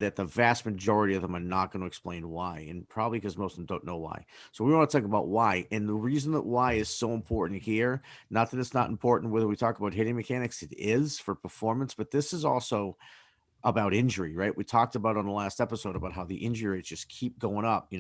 that the vast majority of them are not going to explain why, and probably because most of them don't know why. So we want to talk about why, and the reason that why is so important here. Not that it's not important whether we talk about hitting mechanics, it is for performance, but this is also about injury, right? We talked about on the last episode about how the injury rates just keep going up,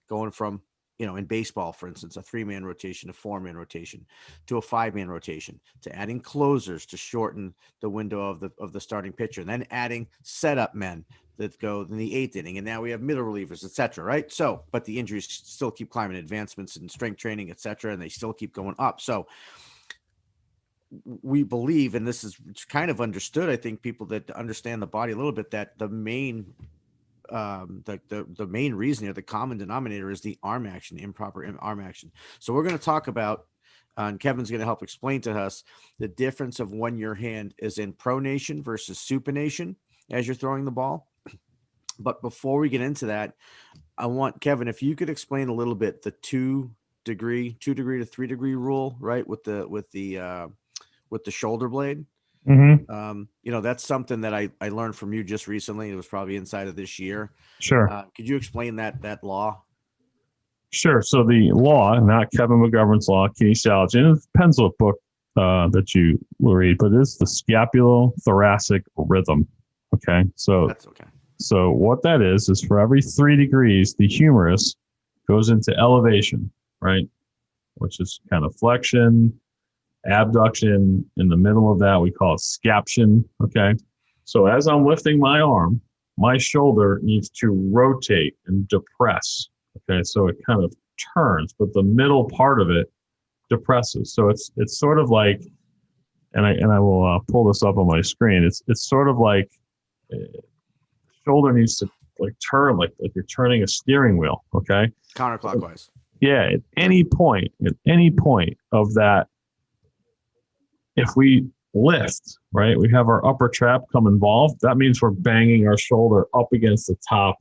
going from, in baseball, for instance, a 3-man rotation, a 4-man rotation, to a 5-man rotation, to adding closers to shorten the window of the starting pitcher, and then adding setup men that go in the 8th inning. And now we have middle relievers, et cetera, right? So, but the injuries still keep climbing, advancements in strength training, et cetera, and they still keep going up. So we believe, and this is kind of understood, I think people that understand the body a little bit, that the main the main reason here, the common denominator, is the arm action, improper arm action. So we're going to talk about, and Kevin's going to help explain to us the difference of when your hand is in pronation versus supination as you're throwing the ball. But before we get into that, I want Kevin, if you could explain a little bit the 2 degree to 3 degree rule, right? With the shoulder blade. Mm-hmm. That's something that I learned from you just recently. It was probably inside of this year. Sure. Could you explain that law? Sure. So the law, not Kevin McGovern's law, kinesiology, and it depends what book that you will read, but it's the scapulothoracic rhythm. Okay. So that's okay. So what that is for every 3 degrees, the humerus goes into elevation, right? Which is kind of flexion, abduction. In the middle of that, we call it scaption. Okay. So as I'm lifting my arm, my shoulder needs to rotate and depress. Okay. So it kind of turns, but the middle part of it depresses. So it's sort of like, and I will pull this up on my screen. It's sort of like shoulder needs to like turn, like you're turning a steering wheel. Okay. Counterclockwise. Yeah. At any point of that, if we lift, right, we have our upper trap come involved. That means we're banging our shoulder up against the top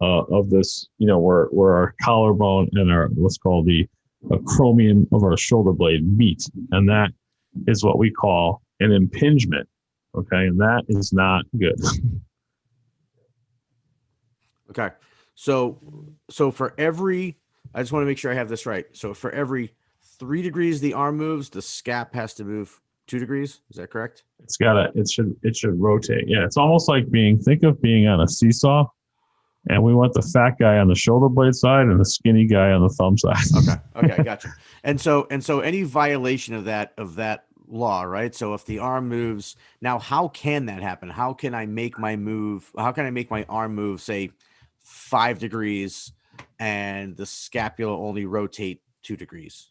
of this, where our collarbone and our, let's call the acromion of our shoulder blade meet. And that is what we call an impingement. Okay. And that is not good. Okay. So for every, I just want to make sure I have this right. So for every 3 degrees the arm moves, the scap has to move 2 degrees. Is that correct? It should rotate. Yeah. It's almost like think of being on a seesaw, and we want the fat guy on the shoulder blade side and the skinny guy on the thumb side. Okay. Gotcha. And so any violation of that law, right? So if the arm moves, now how can that happen? How can I make my arm move, say 5 degrees, and the scapula only rotate 2 degrees?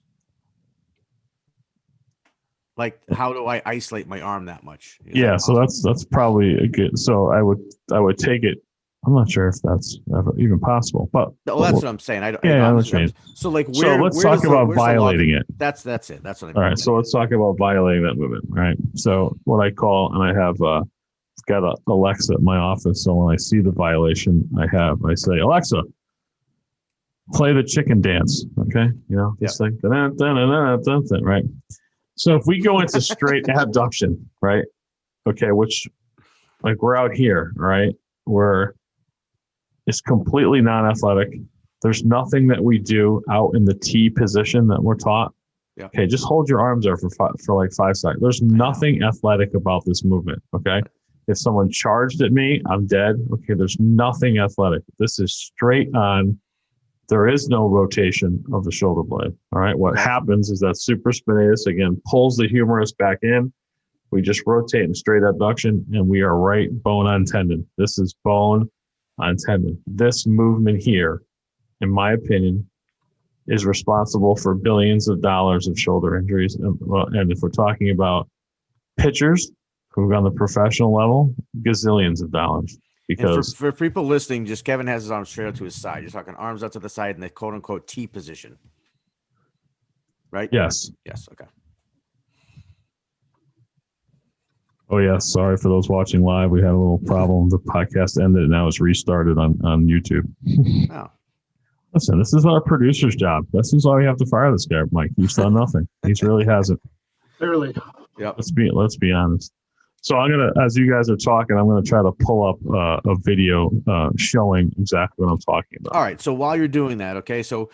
Like, how do I isolate my arm that much? So that's probably a good. So I would take it. I'm not sure if that's ever even possible, but that's what I'm saying. So let's talk about violating it. That's it. That's what I mean. All right. So let's talk about violating that movement. Right. So what I call, and I have got a Alexa at my office. So when I see the violation, I say, Alexa, play the chicken dance. Okay. This thing, right? So if we go into straight abduction, right? Okay, which, like, we're out here, right? Where it's completely non-athletic. There's nothing that we do out in the T position that we're taught. Yeah. Okay, just hold your arms there for like 5 seconds. There's nothing athletic about this movement. Okay, if someone charged at me, I'm dead. Okay, there's nothing athletic. This is straight on. There is no rotation of the shoulder blade. All right. What happens is that supraspinatus, again, pulls the humerus back in. We just rotate in straight abduction, and we are right bone on tendon. This is bone on tendon. This movement here, in my opinion, is responsible for billions of dollars of shoulder injuries. And if we're talking about pitchers who've on the professional level, gazillions of dollars. Because for people listening, just Kevin has his arms straight out to his side. You're talking arms out to the side in the quote unquote T position, right? Yes. Okay. Oh yeah. Sorry for those watching live. We had a little problem. The podcast ended, and now it's restarted on YouTube. Oh. Listen, this is our producer's job. This is why we have to fire this guy, Mike. He's done nothing. He really hasn't. Clearly. Yeah. Let's be honest. So I'm gonna, as you guys are talking, I'm gonna try to pull up a video showing exactly what I'm talking about. All right. So while you're doing that, okay. So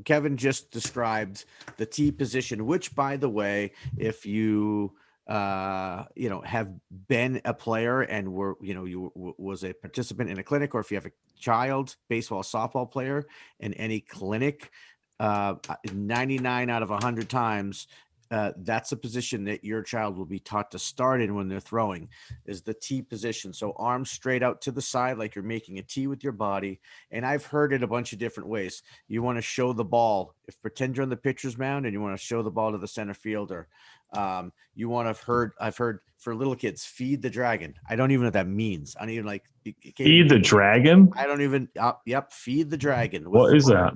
Kevin just described the T position, which, by the way, if you have been a player and were was a participant in a clinic, or if you have a child baseball softball player in any clinic, 99 out of 100 times, that's a position that your child will be taught to start in when they're throwing, is the T position. So arms straight out to the side, like you're making a T with your body. And I've heard it a bunch of different ways. You want to show the ball, if pretend you're on the pitcher's mound and you want to show the ball to the center fielder. I've heard for little kids, feed the dragon. I don't even know what that means. I don't even like feed the dragon. I don't even. Yep, feed the dragon. What is that?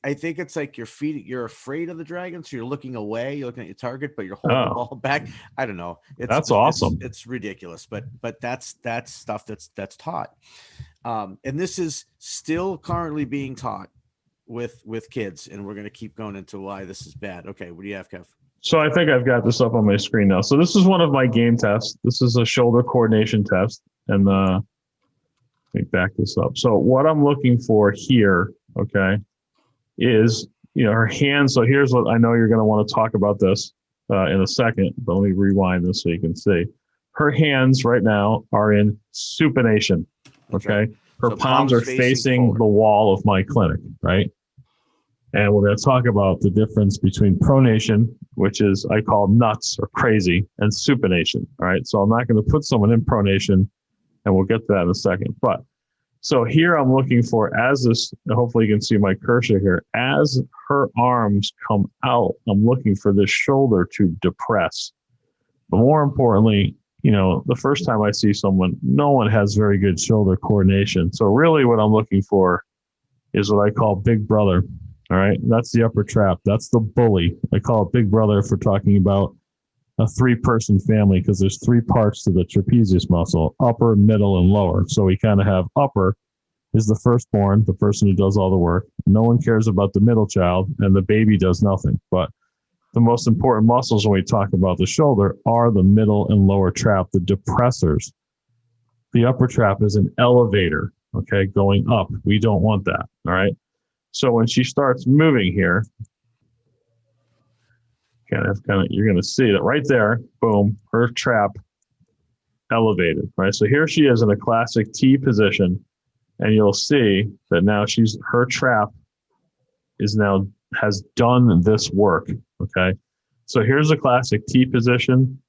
I think it's like you're afraid of the dragon, so you're looking away, you're looking at your target, but you're holding the ball back. I don't know. That's awesome. It's ridiculous, but that's stuff that's taught. And this is still currently being taught with kids, and we're going to keep going into why this is bad. Okay, what do you have, Kev? So I think I've got this up on my screen now. So this is one of my game tests. This is a shoulder coordination test, and let me back this up. So what I'm looking for here, okay, is, her hands. So here's what I know you're going to want to talk about this in a second, but let me rewind this so you can see. Her hands right now are in supination. Okay. Right. Her so palms are facing the wall of my clinic, right? And we're going to talk about the difference between pronation, which is I call nuts or crazy, and supination. All right. So I'm not going to put someone in pronation, and we'll get to that in a second. But so here I'm looking for, as this, hopefully you can see my cursor here, as her arms come out, I'm looking for this shoulder to depress. But more importantly, the first time I see someone, no one has very good shoulder coordination. So really what I'm looking for is what I call big brother. All right. That's the upper trap. That's the bully. I call it big brother if we're talking about a 3-person family, because there's 3 parts to the trapezius muscle: upper, middle, and lower. So we kind of have upper is the firstborn, the person who does all the work. No one cares about the middle child, and the baby does nothing. But the most important muscles when we talk about the shoulder are the middle and lower trap, the depressors. The upper trap is an elevator, okay, going up. We don't want that, all right? So when she starts moving here, you're going to see that right there, boom, her trap elevated, right? So here she is in a classic T position, and you'll see that now her trap has done this work, okay? So here's a classic T position.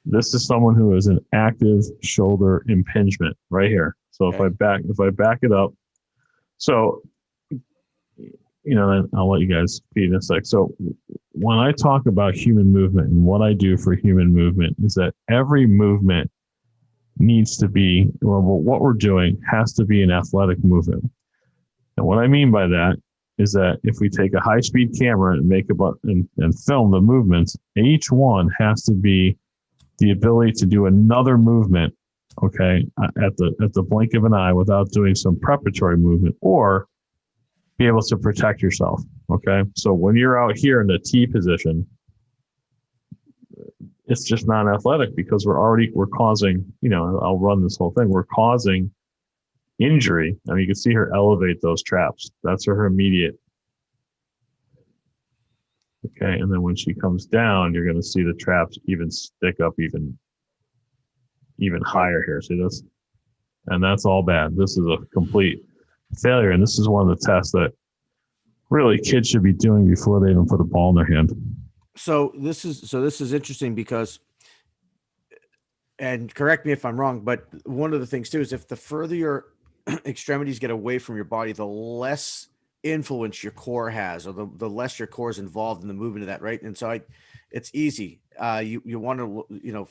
This is someone who is an active shoulder impingement right here. So okay. if I back it up, so I'll let you guys feed in a sec. So when I talk about human movement and what I do for human movement is that every movement needs to be, what we're doing has to be an athletic movement. And what I mean by that is that if we take a high-speed camera and and film the movements, each one has to be the ability to do another movement, okay, at the blink of an eye without doing some preparatory movement, or be able to protect yourself, okay? So when you're out here in the T position, it's just not athletic because we're causing, I'll run this whole thing. We're causing injury. I mean, you can see her elevate those traps. That's her immediate. Okay. And then when she comes down, you're going to see the traps even stick up even higher here. See this? And that's all bad. This is a complete failure. And this is one of the tests that really kids should be doing before they even put a ball in their hand. So this is interesting because, and correct me if I'm wrong, but one of the things too is if the further your extremities get away from your body, the less influence your core has, or the less your core is involved in the movement of that, right? And so it's easy. You want to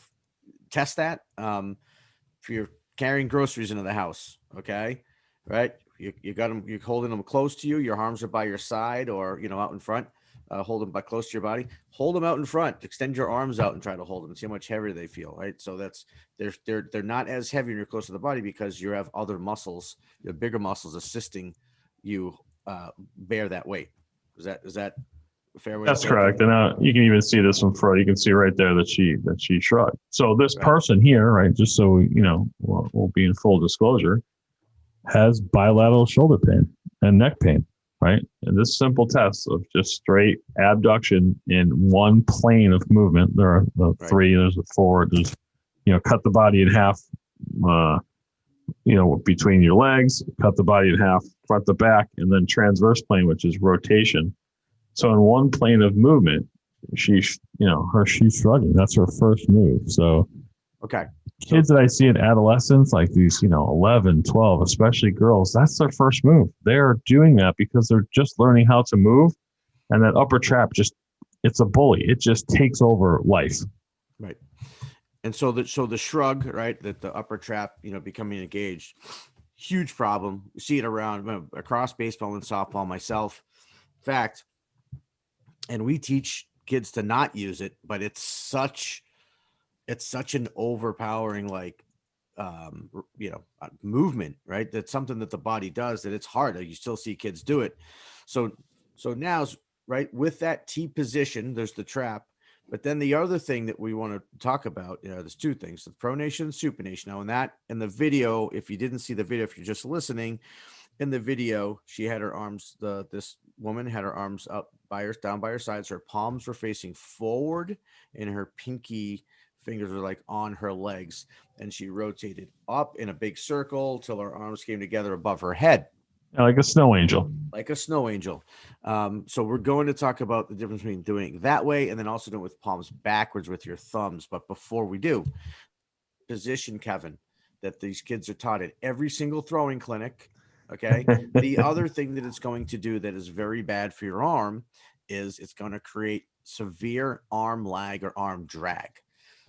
test that for your carrying groceries into the house, okay? Right? You got them. You're holding them close to you. Your arms are by your side, or out in front. Hold them by close to your body. Hold them out in front. Extend your arms out and try to hold them. See how much heavier they feel, right? So they're not as heavy when you're close to the body because you have other muscles, the bigger muscles assisting you bear that weight. Is that fair way That's to say it, correct. Kevin? And you can even see this from Freud. You can see right there that she shrugged. So this Right. person here, right, just so we'll be in full disclosure, has bilateral shoulder pain and neck pain, right? And this simple test of just straight abduction in one plane of movement. There are the Right. three. There's the forward. There's cut the body in half. Between your legs, cut the body in half, front to back, and then transverse plane, which is rotation. So in one plane of movement, she's shrugging. That's her first move. So Okay. kids that I see in adolescence, like these, 11, 12, especially girls, that's their first move. They're doing that because they're just learning how to move. And that upper trap it's a bully. It just takes over life. Right. And so the shrug, right, that the upper trap, becoming engaged, huge problem. You see it across baseball and softball myself. In fact, and we teach kids to not use it, but it's such an overpowering movement, right? That's something that the body does that it's hard. You still see kids do it. So now, right, with that T position, there's the trap. But then the other thing that we want to talk about, there's two things: the pronation and supination. Now, in the video, if you didn't see the video, if you're just listening, in the video, she had her arms. This woman had her arms down by her sides. Her palms were facing forward, and her pinky fingers were like on her legs. And she rotated up in a big circle till her arms came together above her head. Like a snow angel. Like a snow angel. So we're going to talk about the difference between doing it that way and then also doing it with palms backwards with your thumbs. But before we do, position, Kevin, that these kids are taught at every single throwing clinic. Okay. The other thing that it's going to do that is very bad for your arm is it's going to create severe arm lag or arm drag.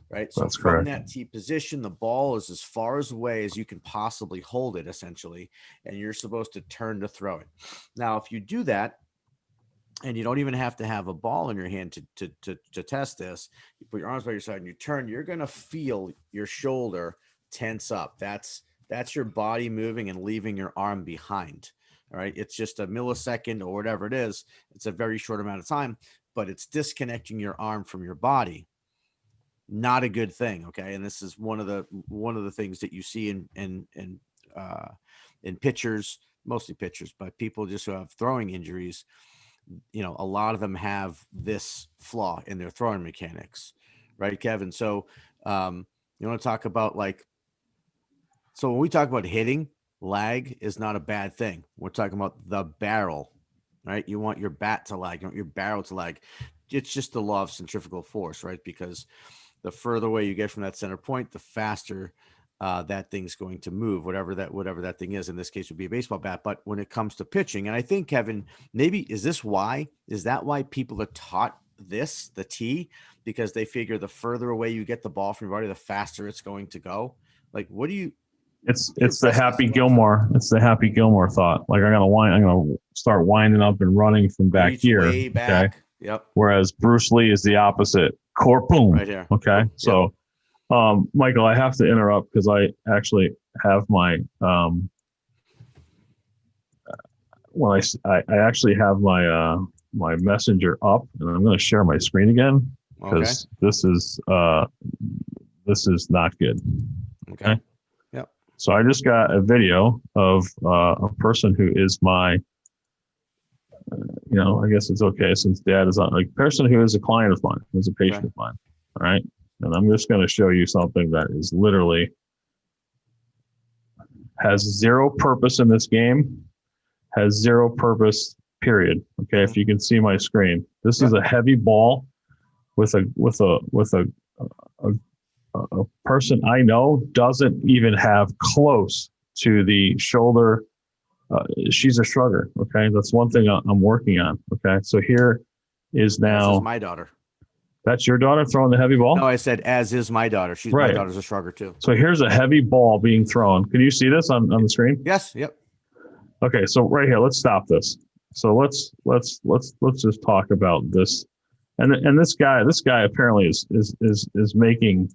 Right. So That's from correct. that T position, the ball is as far away as you can possibly hold it, essentially, and you're supposed to turn to throw it. Now, if you do that, and you don't even have to have a ball in your hand to test this, you put your arms by your side and you turn, you're going to feel your shoulder tense up. That's your body moving and leaving your arm behind. All right. It's just a millisecond or whatever it is. It's a very short amount of time, but it's disconnecting your arm from your body. Not a good thing. Okay. And this is one of the things that you see in pitchers, mostly pitchers, but people just who have throwing injuries, a lot of them have this flaw in their throwing mechanics. Right, Kevin? So you want to talk about so when we talk about hitting, lag is not a bad thing. We're talking about the barrel, right? You want your bat to lag, you want your barrel to lag. It's just the law of centrifugal force, right? Because the further away you get from that center point, the faster that thing's going to move, whatever that thing is. In this case, would be a baseball bat. But when it comes to pitching, and I think, Kevin, maybe is that why people are taught the T? Because they figure the further away you get the ball from your body, the faster it's going to go. Like, what do you? It's the Happy Gilmore. It's the Happy Gilmore thought. Like I'm gonna start winding up and running from back Reach here. way back. Okay. Yep. Whereas Bruce Lee is the opposite. Core boom. Right here. Okay. Yep. So, Michael, I have to interrupt because I actually have my I actually have my my messenger up, and I'm going to share my screen again because this is not good. Okay. Yep. So I just got a video of a person who is my, I guess it's okay since Dad is on, like person who is a client of mine, who's a patient of mine. All right. And I'm just going to show you something that is literally has zero purpose in this game, has zero purpose, period. Okay. If you can see my screen, this is a heavy ball with a person I know doesn't even have close to the shoulder. She's a shrugger. Okay. That's one thing I'm working on. Okay. So here is now. This is my daughter. That's your daughter throwing the heavy ball? No, I said, as is my daughter. My daughter's a shrugger too. So here's a heavy ball being thrown. Can you see this on the screen? Yes. Yep. Okay. So right here, let's stop this. So let's just talk about this. And this guy apparently is making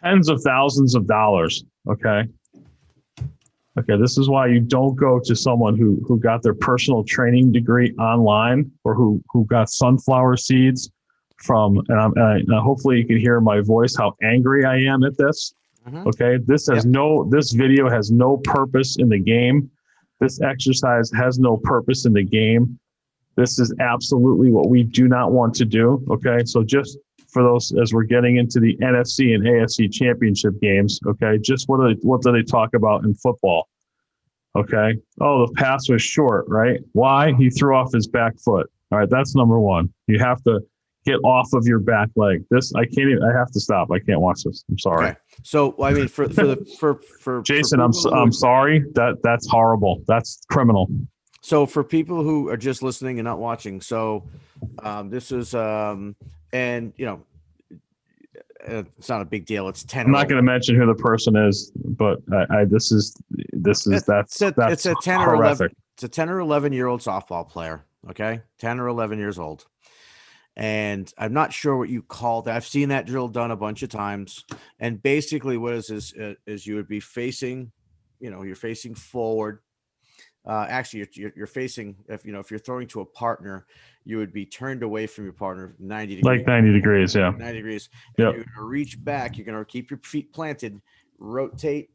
tens of thousands of dollars. Okay. Okay, this is why you don't go to someone who got their personal training degree online, or who got sunflower seeds from. And hopefully you can hear my voice how angry I am at this. Mhm. Okay, this video has no purpose in the game. This exercise has no purpose in the game. This is absolutely what we do not want to do. Okay, so just for those, as we're getting into the NFC and AFC championship games, okay, just what do they talk about in football? Okay, oh, the pass was short, right? Why? He threw off his back foot. All right, that's number one. You have to get off of your back leg. This, I can't even, I have to stop. I can't watch this. I'm sorry. Okay. So I mean, for Jason, for I'm sorry. That's horrible. That's criminal. So for people who are just listening and not watching, so this is and you know, it's not a big deal. It's 10. I'm not going to mention who the person is, but this is that's it's a 10 or horrific. 11. It's a 10 or 11-year-old softball player. Okay, 10 or 11 years old, and I'm not sure what you call that. I've seen that drill done a bunch of times, and basically what is you would be facing, you're facing forward. Actually, you're facing, if you're throwing to a partner, you would be turned away from your partner 90 degrees. Like 90 degrees, yeah. 90 degrees. Yep. You're going to reach back. You're going to keep your feet planted, rotate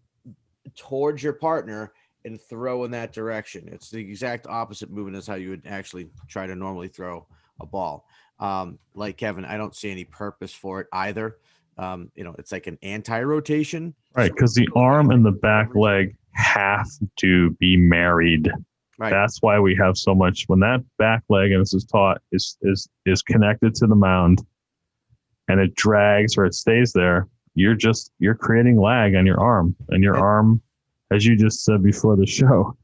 towards your partner, and throw in that direction. It's the exact opposite movement as how you would actually try to normally throw a ball. Like Kevin, I don't see any purpose for it either. It's like an anti-rotation. Right, because the arm and the back leg have to be married. Right. That's why we have so much. When that back leg, and this is taught, is connected to the mound, and it drags or it stays there, you're creating lag on your arm, and your arm, as you just said before the show,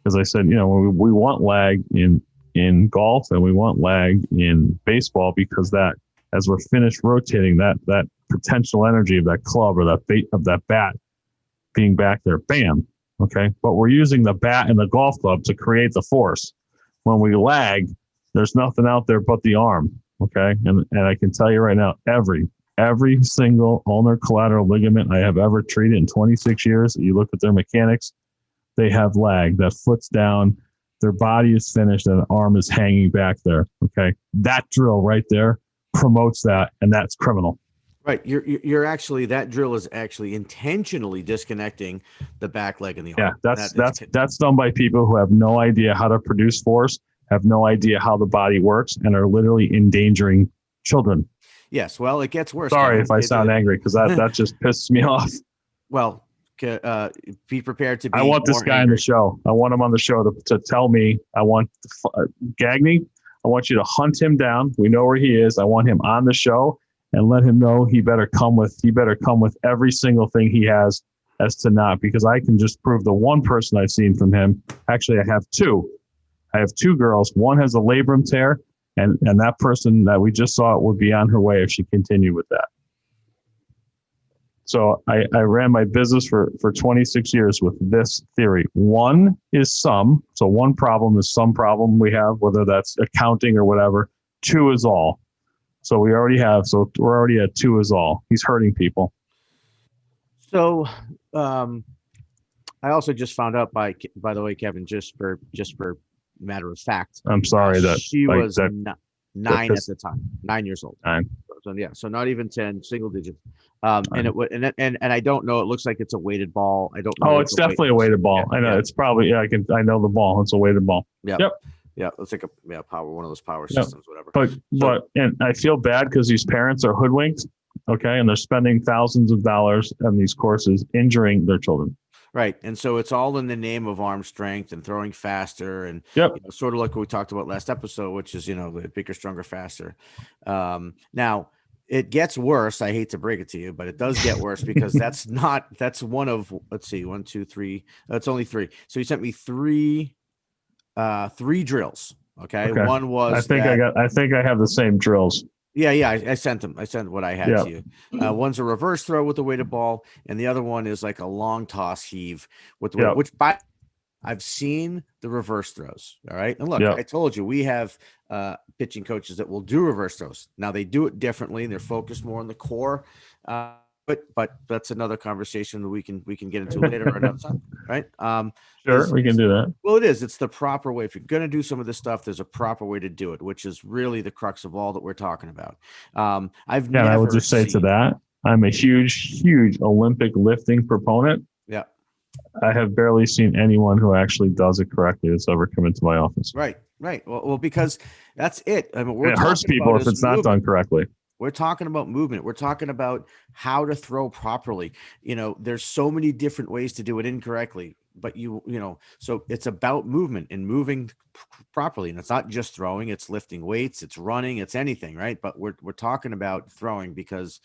as I said, we want lag in golf and we want lag in baseball, because that, as we're finished rotating, that potential energy of that club or that bat being back there, bam. Okay. But we're using the bat and the golf club to create the force. When we lag, there's nothing out there but the arm. Okay. And I can tell you right now, every single ulnar collateral ligament I have ever treated in 26 years, you look at their mechanics, they have lag. That foot's down, their body is finished, and the arm is hanging back there. Okay. That drill right there promotes that, and that's criminal. Right. You're actually, that drill is actually intentionally disconnecting the back leg and the arm. Yeah, that's done by people who have no idea how to produce force, have no idea how the body works, and are literally endangering children. Yes. Well, it gets worse. Sorry if I sound angry, because that just pisses me off. Well, be prepared to be. I want this guy on the show. I want him on the show to tell me. I want Gagne. I want you to hunt him down. We know where he is. I want him on the show and let him know he better come with every single thing he has as to not, because I can just prove the one person I've seen from him. Actually, I have two. I have two girls. One has a labrum tear, and that person that we just saw would be on her way if she continued with that. So I ran my business for 26 years with this theory. One is some. So one problem is some problem we have, whether that's accounting or whatever. Two is all. So we're already at two is all. He's hurting people. So I also just found out by the way, Kevin, just for matter of fact, I'm sorry that she was 9 at the time, 9 years old. 9. So not even 10, single digits. And it would, and I don't know. It looks like it's a weighted ball. I don't know. Oh, it's definitely a weighted ball. Yeah, I know. Yeah. It's probably, I know the ball. It's a weighted ball. Yeah. Yep. Yeah. It's like one of those power systems, whatever. But and I feel bad because these parents are hoodwinked. Okay. And they're spending thousands of dollars on these courses, injuring their children. Right. And so it's all in the name of arm strength and throwing faster, and sort of like what we talked about last episode, which is, bigger, stronger, faster. Now it gets worse. I hate to break it to you, but it does get worse because that's one of, let's see, 1, 2, 3. That's only 3. So you sent me three drills. Okay. One was, I think I have the same drills. Yeah. I sent them. I sent what I had to you. One's a reverse throw with a weighted ball, and the other one is like a long toss heave with the which I've seen the reverse throws. All right. And look, I told you, we have pitching coaches that will do reverse throws. Now they do it differently. They're focused more on the core. but that's another conversation that we can get into later or another time, right? Sure, we can do that. Well, it is. It's the proper way. If you're going to do some of this stuff, there's a proper way to do it, which is really the crux of all that we're talking about. I've Yeah, and I will never just say to seen. that, I'm a huge Olympic lifting proponent. Yeah, I have barely seen anyone who actually does it correctly that's ever come into my office. right. Well, because that's it. I mean, And it hurts people if it's not done correctly. We're talking about movement. We're talking about how to throw properly. There's so many different ways to do it incorrectly, but so it's about movement and moving properly. And it's not just throwing, it's lifting weights, it's running, it's anything, right? But we're talking about throwing because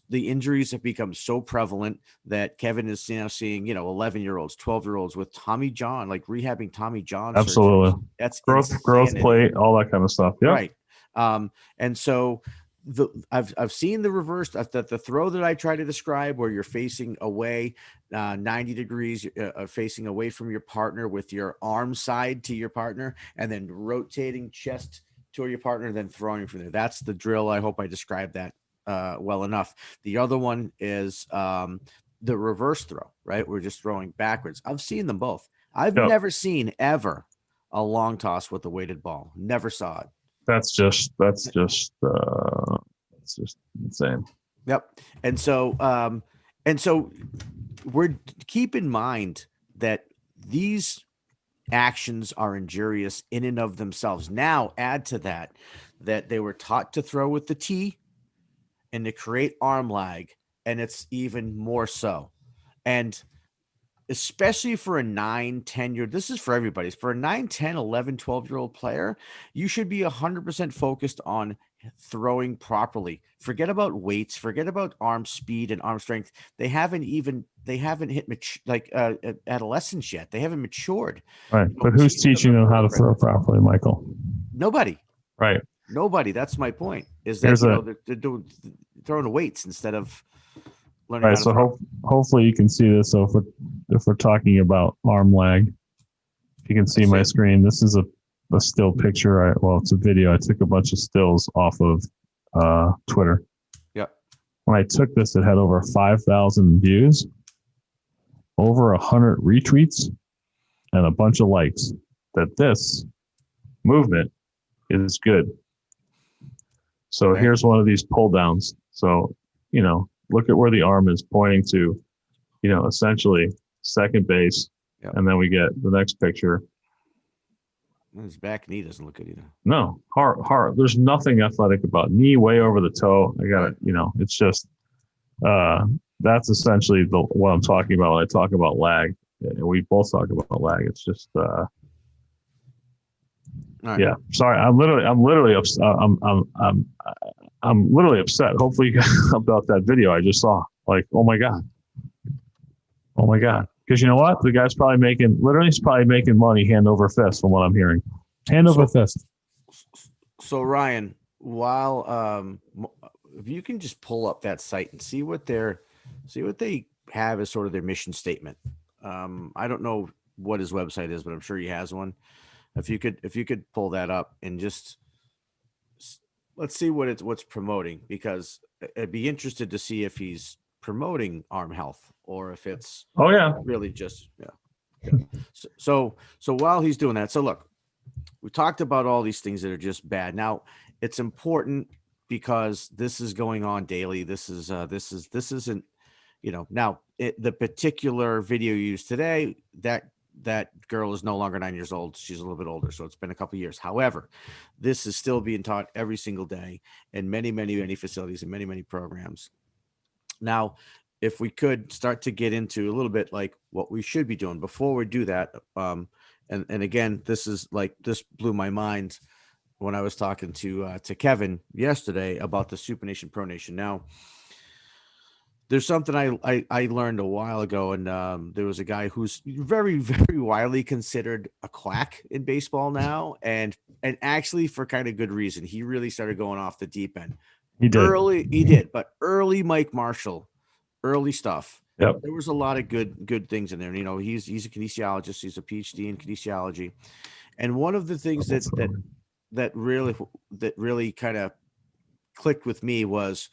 the injuries have become so prevalent that Kevin is now seeing, 11-year-olds, 12-year-olds with Tommy John, like rehabbing Tommy John. Absolutely. Surgeries. That's growth plate, all that kind of stuff. Yeah. Right. And so I've seen the reverse, that the throw that I try to describe, where you're facing away 90 degrees, facing away from your partner with your arm side to your partner, and then rotating chest to your partner, then throwing from there. That's the drill. I hope I described that well enough. The other one is the reverse throw, right? We're just throwing backwards. I've seen them both. I've never seen ever a long toss with a weighted ball. Never saw it. That's just insane. Yep. And so we're keep in mind that these actions are injurious in and of themselves. Now add to that they were taught to throw with the T and to create arm lag, and it's even more so. And especially for a 9, 10-year, this is for everybody. For a 9, 10, 11, 12-year-old player, you should be 100% focused on throwing properly. Forget about weights, forget about arm speed and arm strength. They haven't hit adolescence yet. They haven't matured. Right. But who's teaching them how to throw properly, Michael? Nobody. Right. Nobody. That's my point. Is that they're throwing weights instead of learning. Right. So hopefully you can see this. So if we're talking about arm lag, if you can see my screen, this is a still picture. It's a video. I took a bunch of stills off of Twitter. Yep. When I took this, it had over 5,000 views, over 100 retweets, and a bunch of likes. That this movement is good. So here's one of these pull downs. So, look at where the arm is pointing to, essentially second base. Yep. And then we get the next picture. His back knee doesn't look good either. No, hard. There's nothing athletic about knee way over the toe. I got it. It's just, that's essentially what I'm talking about when I talk about lag. We both talk about lag. It's just, right. Yeah. Sorry. I'm literally upset. I'm literally upset. Hopefully about that video I just saw. Like, oh my God. Because you know what? The guy's probably making money hand over fist from what I'm hearing. Hand over fist. So Ryan, while if you can just pull up that site and see what they have as sort of their mission statement. I don't know what his website is, but I'm sure he has one. If you could pull that up and just let's see what's promoting, because I'd be interested to see if he's promoting arm health or if it's really just So while he's doing that, so look, we talked about all these things that are just bad. Now it's important because this is going on daily. This isn't, now the particular video used today, that girl is no longer 9 years old. She's a little bit older. So it's been a couple of years. However, this is still being taught every single day in many, many, many facilities and many, many programs. Now, if we could start to get into a little bit like what we should be doing before we do that. And again, this blew my mind when I was talking to Kevin yesterday about the Supination Pronation. Now, there's something I learned a while ago, and there was a guy who's very, very widely considered a quack in baseball now, and actually for kind of good reason. He really started going off the deep end. He did, but early Mike Marshall, early stuff. Yep. There was a lot of good things in there. He's a kinesiologist. He's a PhD in kinesiology, and one of the things that really kind of clicked with me was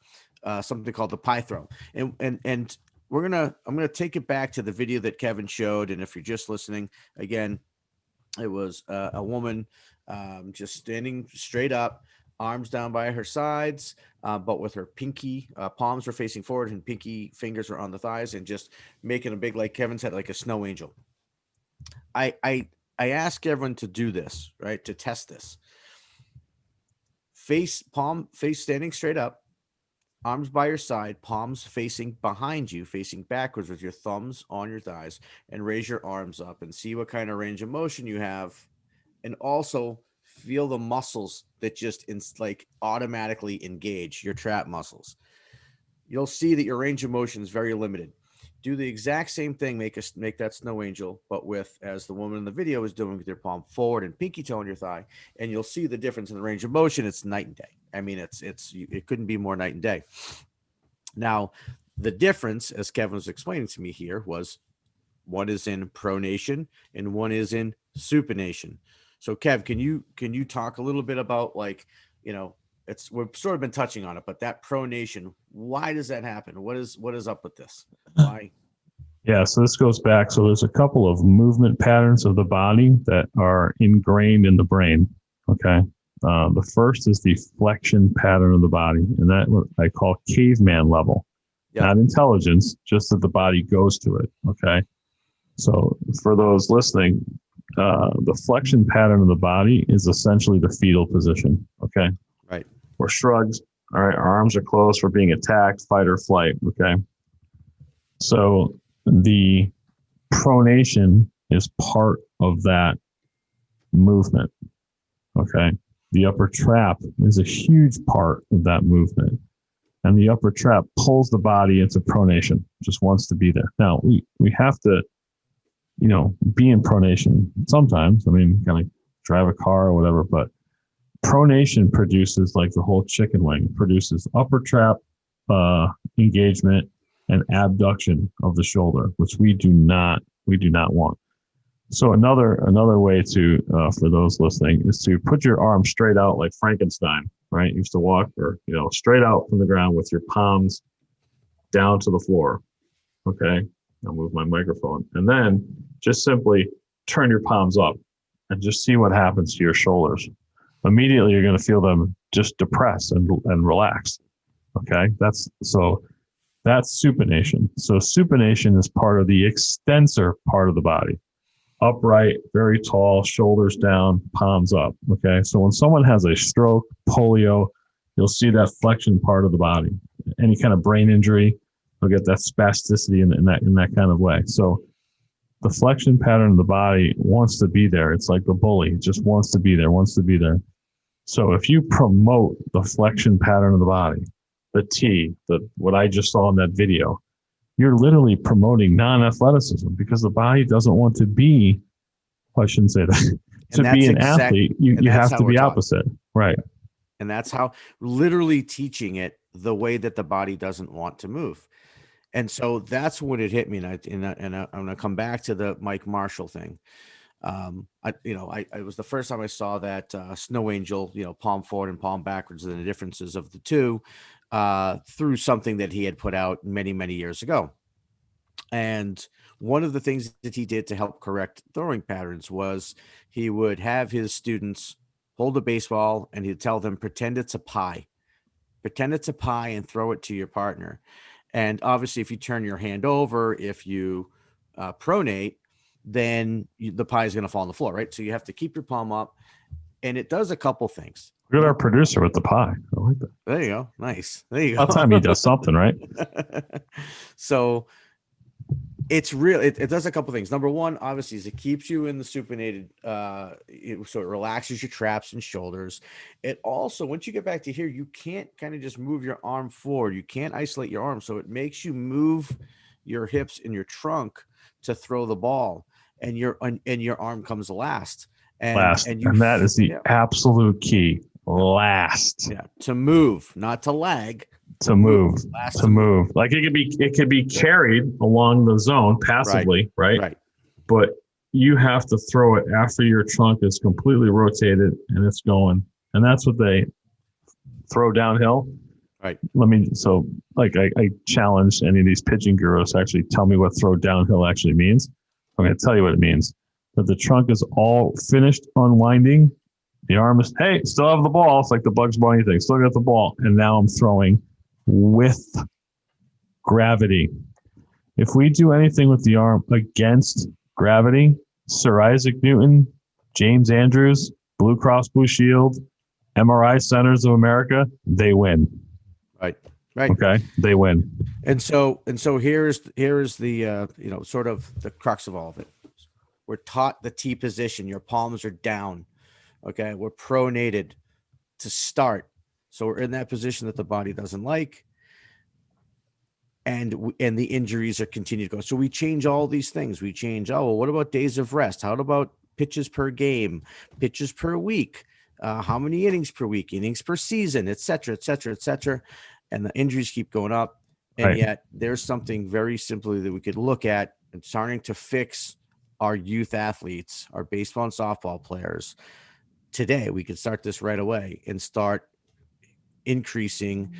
something called the pie throw. And I'm gonna take it back to the video that Kevin showed. And if you're just listening, again, it was a woman just standing straight up, arms down by her sides, but with her pinky palms were facing forward and pinky fingers were on the thighs, and just making a big, like Kevin said, like a snow angel. I ask everyone to do this, right? To test this. Face standing straight up, arms by your side, palms facing behind you, facing backwards with your thumbs on your thighs, and raise your arms up and see what kind of range of motion you have. And also feel the muscles that just like automatically engage your trap muscles. You'll see that your range of motion is very limited. Do the exact same thing, make that snow angel, but with, as the woman in the video is doing, with your palm forward and pinky toe on your thigh, and you'll see the difference in the range of motion. It's night and day. I mean, it couldn't be more night and day. Now, the difference, as Kevin was explaining to me here, was one is in pronation and one is in supination. So Kev, can you talk a little bit about, like, we've sort of been touching on it, but that pronation, why does that happen? What is up with this? Why? Yeah, so this goes back. So there's a couple of movement patterns of the body that are ingrained in the brain. Okay. The first is the flexion pattern of the body, and that what I call caveman level. Yeah. Not intelligence, just that the body goes to it. Okay. So for those listening, the flexion pattern of the body is essentially the fetal position. Okay. Right. We're shrugged. All right. Our arms are closed. We're being attacked, fight or flight. Okay. So the pronation is part of that movement. Okay. The upper trap is a huge part of that movement. And the upper trap pulls the body into pronation, just wants to be there. Now, we have to, be in pronation sometimes. I mean, kind of drive a car or whatever, but pronation produces, like the whole chicken wing, produces upper trap engagement and abduction of the shoulder, which we do not want. So another way to, for those listening, is to put your arm straight out like Frankenstein, right? You used to walk, or, straight out from the ground with your palms down to the floor. Okay. I'll move my microphone. And then just simply turn your palms up and just see what happens to your shoulders. Immediately, you're going to feel them just depress and relax. Okay. That's supination. So supination is part of the extensor part of the body. Upright, very tall, shoulders down, palms up. Okay. So when someone has a stroke, polio, you'll see that flexion part of the body. Any kind of brain injury, you'll get that spasticity in that kind of way. So the flexion pattern of the body wants to be there. It's like the bully. It just wants to be there. So if you promote the flexion pattern of the body, the T, what I just saw in that video, you're literally promoting non-athleticism, because the body doesn't want to be, I shouldn't say that, to be an athlete, you have to be opposite. Right. And that's how, literally teaching it the way that the body doesn't want to move. And so that's when it hit me. And I'm going to come back to the Mike Marshall thing. It was the first time I saw that snow angel, palm forward and palm backwards, and the differences of the two through something that he had put out many, many years ago. And one of the things that he did to help correct throwing patterns was he would have his students hold a baseball and he'd tell them, pretend it's a pie and throw it to your partner. And obviously, if you turn your hand over, if you pronate, then the pie is going to fall on the floor, right? So you have to keep your palm up, and it does a couple things. Look at our producer with the pie. I like that. There you go. Nice. There you go. About time he does something, right? So it's real. It does a couple things. Number one, obviously, is it keeps you in the supinated, so it relaxes your traps and shoulders. It also, once you get back to here, you can't kind of just move your arm forward. You can't isolate your arm, so it makes you move your hips and your trunk to throw the ball, and your arm comes last. And that is the absolute key. Last. Yeah, to move, not to lag. To move. Like it could be carried along the zone passively, right? Right. But you have to throw it after your trunk is completely rotated and it's going. And that's what they throw downhill. Right. I challenge any of these pitching gurus to actually tell me what throw downhill actually means. I'm going to tell you what it means. That the trunk is all finished unwinding. The arm is, hey, still have the ball. It's like the Bugs Bunny thing. Still got the ball. And now I'm throwing with gravity. If we do anything with the arm against gravity, Sir Isaac Newton, James Andrews, Blue Cross Blue Shield, MRI Centers of America, they win. Right. Right. Okay. They win. And so here's the sort of the crux of all of it. We're taught the T position. Your palms are down. Okay. We're pronated to start. So we're in that position that the body doesn't like. And the injuries are continued to go. So we change all these things. We change, what about days of rest? How about pitches per game, pitches per week? How many innings per week, innings per season, et cetera, et cetera, et cetera. And the injuries keep going up. And yet there's something very simply that we could look at and starting to fix our youth athletes, our baseball and softball players. Today, we could start this right away and start increasing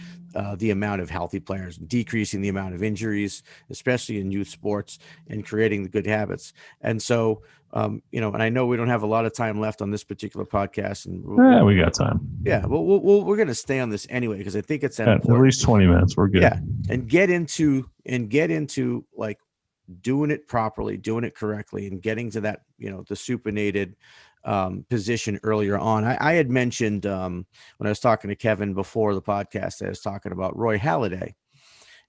the amount of healthy players, decreasing the amount of injuries, especially in youth sports, and creating the good habits. And so, and I know we don't have a lot of time left on this particular podcast. And we got time. Yeah, well, we're going to stay on this anyway because I think it's at least 20 minutes. We're good. Yeah, and get into like doing it properly, doing it correctly, and getting to that, the supinated position earlier on. I had mentioned when I was talking to Kevin before the podcast, I was talking about Roy Halladay.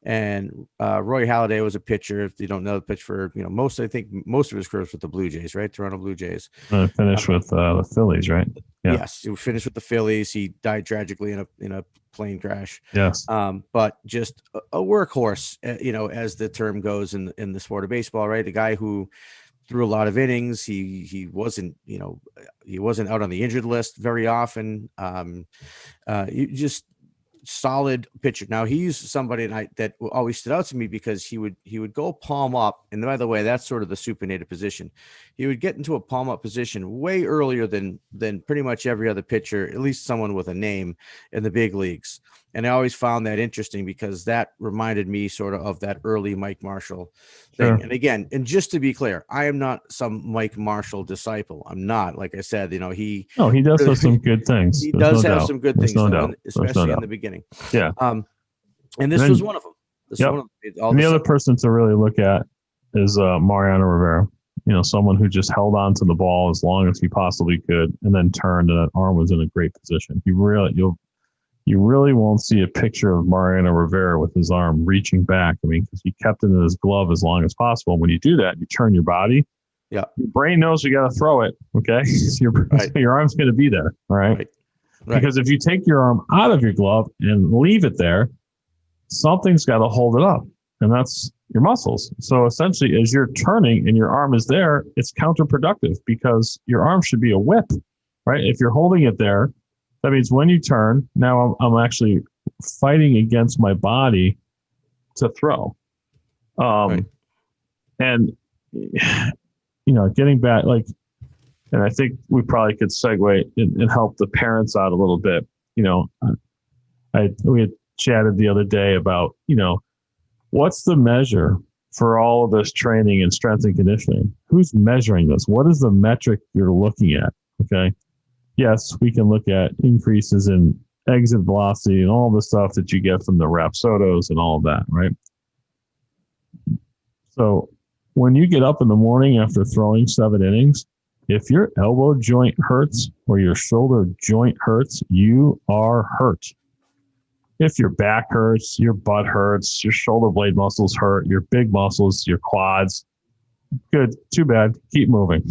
And Roy Halladay was a pitcher. If you don't know the pitch for, most of his career was with the Blue Jays, right? Toronto Blue Jays. Finished with the Phillies, right? Yeah. Yes, he finished with the Phillies. He died tragically in a plane crash. Yes. But just a workhorse, as the term goes in the sport of baseball, right? A guy who threw a lot of innings. He wasn't out on the injured list very often. Just solid pitcher. Now he's somebody that always stood out to me because he would go palm up. And by the way, that's sort of the supinated position. He would get into a palm up position way earlier than pretty much every other pitcher, at least someone with a name in the big leagues. And I always found that interesting because that reminded me sort of that early Mike Marshall thing. Sure. And again, and just to be clear, I am not some Mike Marshall disciple. I'm not. Like I said, he does have some good things. He does have some good things, especially in the beginning. Yeah. And this was one of them. And the other person to really look at is Mariano Rivera. Someone who just held on to the ball as long as he possibly could, and then turned, and that arm was in a great position. You really won't see a picture of Mariano Rivera with his arm reaching back. I mean, because he kept it in his glove as long as possible. When you do that, you turn your body. Yeah. Your brain knows you got to throw it. Okay. So your arm's going to be there. All right? Right. Because if you take your arm out of your glove and leave it there, something's got to hold it up. And that's your muscles. So essentially, as you're turning and your arm is there, it's counterproductive because your arm should be a whip, right? If you're holding it there, that means when you turn, now I'm actually fighting against my body to throw. Right. And, getting back, and I think we probably could segue and help the parents out a little bit. We had chatted the other day about, what's the measure for all of this training and strength and conditioning? Who's measuring this? What is the metric you're looking at? Okay. Yes, we can look at increases in exit velocity and all the stuff that you get from the Rapsodos and all of that, right? So when you get up in the morning after throwing 7 innings, if your elbow joint hurts or your shoulder joint hurts, you are hurt. If your back hurts, your butt hurts, your shoulder blade muscles hurt, your big muscles, your quads, good, too bad, keep moving.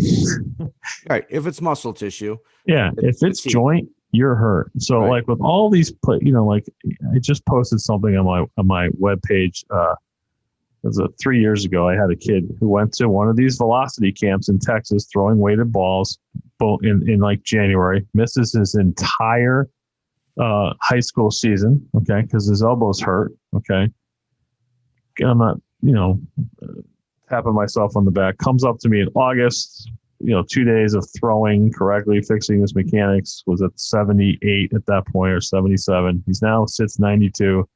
Right. If it's muscle tissue. Yeah. If it's joint, you're hurt. So right. With all these, I just posted something on my webpage. It was 3 years ago. I had a kid who went to one of these velocity camps in Texas, throwing weighted balls in January, misses his entire high school season. Okay. Cause his elbows hurt. Okay. I'm not, tapping myself on the back, comes up to me in August, 2 days of throwing correctly, fixing his mechanics, was at 78 at that point or 77. He's now sits 92.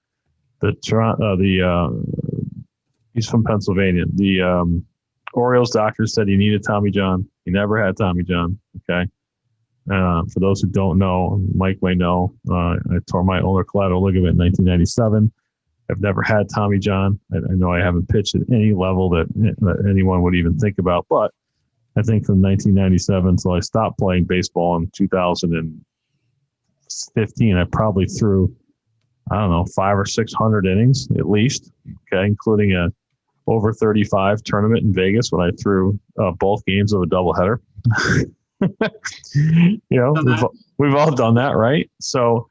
He's from Pennsylvania. The Orioles doctor said he needed Tommy John. He never had Tommy John. Okay. For those who don't know, Mike may know, I tore my ulnar collateral ligament in 1997. I've never had Tommy John. I know I haven't pitched at any level that anyone would even think about, but I think from 1997 until I stopped playing baseball in 2015, I probably threw, 500 or 600 innings at least, okay, including a over 35 tournament in Vegas when I threw both games of a doubleheader. We've all done that, right? So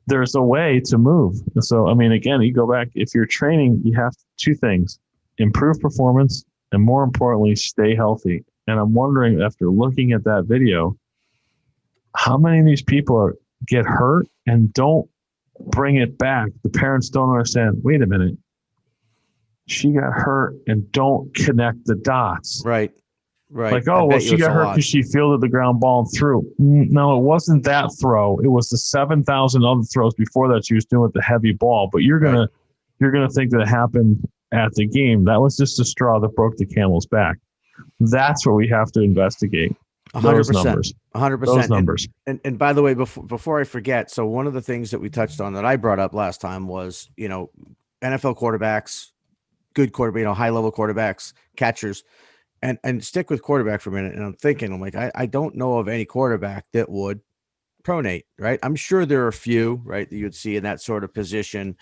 there's a way to move. So, again, you go back, if you're training, you have two things: improve performance and, more importantly, stay healthy. And I'm wondering, after looking at that video, how many of these people get hurt and don't bring it back. The parents don't understand, wait a minute, she got hurt, and don't connect the dots. Right. Like, oh, well, she got hurt because she fielded the ground ball and threw. No, it wasn't that throw. It was the 7,000 other throws before that she was doing with the heavy ball. But you're gonna think that it happened at the game. That was just a straw that broke the camel's back. That's what we have to investigate. 100%. 100%. Those numbers. And by the way, before I forget, so one of the things that we touched on that I brought up last time was, NFL quarterbacks, good quarterback, high level quarterbacks, catchers. And stick with quarterback for a minute. And I'm thinking, I don't know of any quarterback that would pronate, right? I'm sure there are a few, right, that you'd see in that sort of position,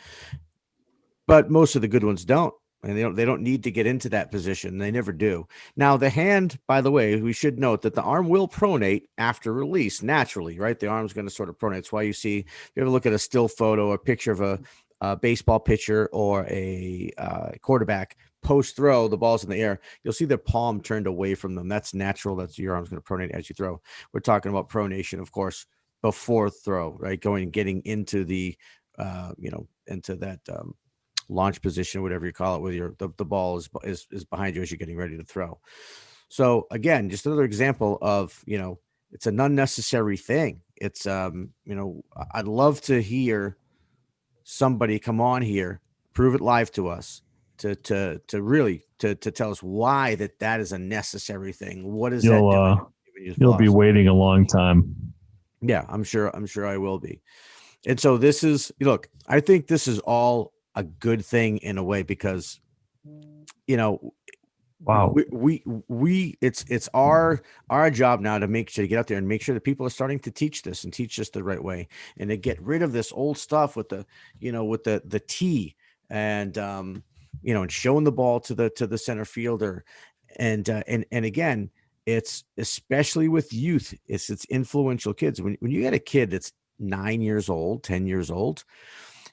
but most of the good ones don't. And they don't need to get into that position. They never do. Now, the hand, by the way, we should note that the arm will pronate after release naturally, right? The arm's going to sort of pronate. That's why you see, if you ever look at a still photo, a picture of a baseball pitcher or a quarterback, post throw, the ball's in the air, you'll see their palm turned away from them. That's natural. That's your arm's going to pronate as you throw. We're talking about pronation, of course, before throw, right? Getting into the, into that launch position, whatever you call it, where the ball is behind you as you're getting ready to throw. So again, just another example of, it's an unnecessary thing. It's, I'd love to hear somebody come on here, prove it live to us, to really tell us why that is a necessary thing. What is that? You'll be waiting a long time. Yeah, I'm sure I will be. And so this is, look, I think this is all a good thing in a way, because, wow, we it's our job now to get out there and make sure that people are starting to teach this and teach this the right way, and to get rid of this old stuff with the, with the T and, and showing the ball to the center fielder. And again, it's especially with youth, it's influential kids. When you get a kid that's 9 years old, 10 years old,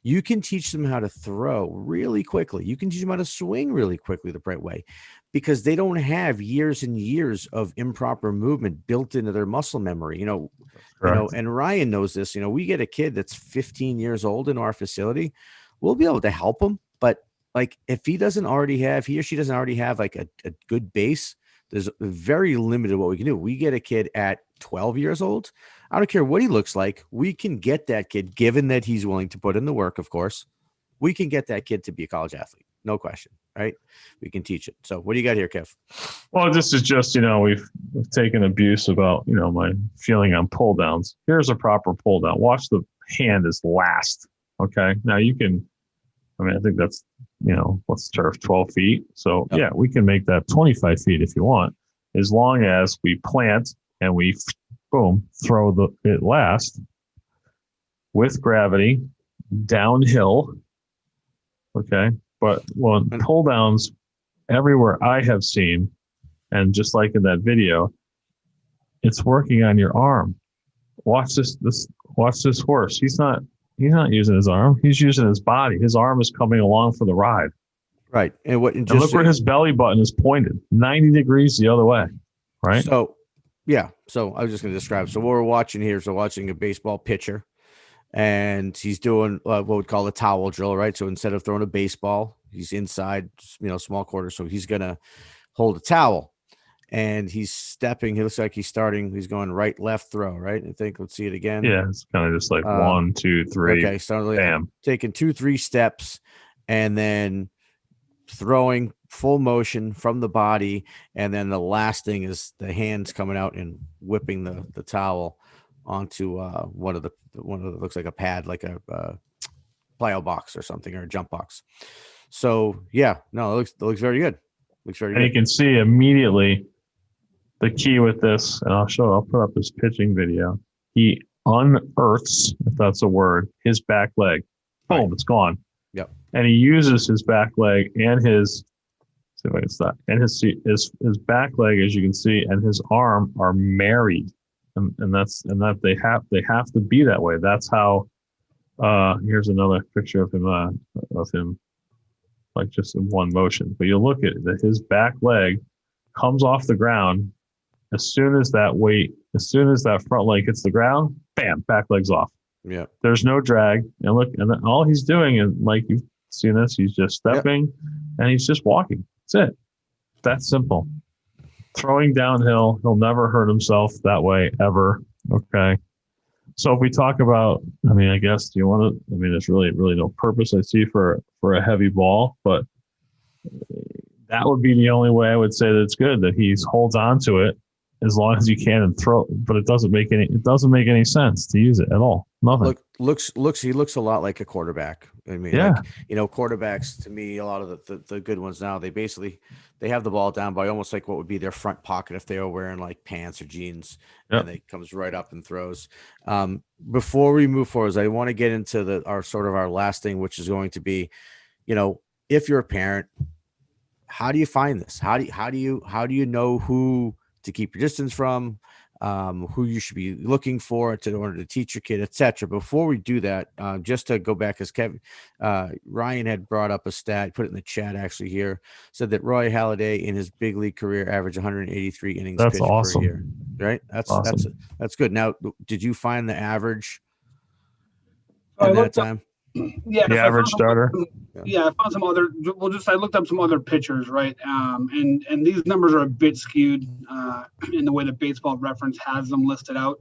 you can teach them how to throw really quickly. You can teach them how to swing really quickly the right way, because they don't have years and years of improper movement built into their muscle memory. And Ryan knows this. We get a kid that's 15 years old in our facility, we'll be able to help him. But if he or she doesn't already have like a good base, there's very limited what we can do. We get a kid at 12 years old. I don't care what he looks like. We can get that kid, given that he's willing to put in the work, of course, we can get that kid to be a college athlete. No question, right? We can teach it. So what do you got here, Kev? Well, this is just, we've taken abuse about, my feeling on pull downs. Here's a proper pull down. Watch the hand is last. Okay. Now you can, I think that's, what's turf, 12 feet. So yeah, we can make that 25 feet if you want, as long as we plant and we boom, throw it last with gravity downhill. Okay. But pull downs everywhere I have seen, and just like in that video, it's working on your arm. Watch this horse. He's not using his arm. He's using his body. His arm is coming along for the ride. Right. And look where his belly button is pointed, 90 degrees the other way. Right. So, yeah. So I was just going to describe. So what we're watching here, watching a baseball pitcher, and he's doing what we call a towel drill, right? So instead of throwing a baseball, he's inside, small quarter. So he's going to hold a towel. and he's stepping. He looks like he's starting. He's going right, left, throw. Right. I think. Let's see it again. Yeah, it's kind of just like Um, 1, 2, 3. Okay, so Bam. taking 2-3 steps, and then throwing full motion from the body, and then the last thing is the hands coming out and whipping the towel onto one of the looks like a pad, like a plyo box or something, or a jump box. So yeah, no, it looks very good. Looks very And you good. can see immediately the key with this, and I'll put up his pitching video. He unearths, if that's a word, his back leg. Boom, Right. it's gone. Yep. And he uses his back leg and his, see if I can stop, and his back leg, as you can see, and his arm are married, and that they have to be that way. That's how. Here's another picture of him, like just in one motion. But you look at it, his back leg comes off the ground as soon as that front leg hits the ground. Bam, back leg's off. Yeah. There's no drag, and look, and then all he's doing, and like you've seen this, he's just stepping, and he's just walking. That's it. That's simple. Throwing downhill, he'll never hurt himself that way ever. Okay. So if we talk about, I mean, I guess, do you want to? I mean, there's really no purpose I see for a heavy ball, but that would be the only way I would say that it's good, that he holds on to it as long as you can and throw. But it doesn't make any sense to use it at all. Nothing. He looks a lot like a quarterback. I mean, Yeah. like, quarterbacks, to me, a lot of the good ones now, they have the ball down by almost like what would be their front pocket if they were wearing like pants or jeans, Yep. and they comes right up and throws. Before we move forward, I want to get into our last thing, which is going to be, if you're a parent, how do you find this? How do you know who to keep your distance from, who you should be looking for in order to teach your kid, etc. Before we do that, just to go back, as Ryan had brought up a stat, put it in the chat actually here, said that Roy Halladay in his big league career averaged 183 innings That's pitched awesome. per year. Right? That's Awesome. that's good. Now, did you find the average I at that looked up- time? Yeah, The so I average found some- starter. Yeah, I found some other. I looked up some other pitchers, right? And these numbers are a bit skewed in the way that Baseball Reference has them listed out,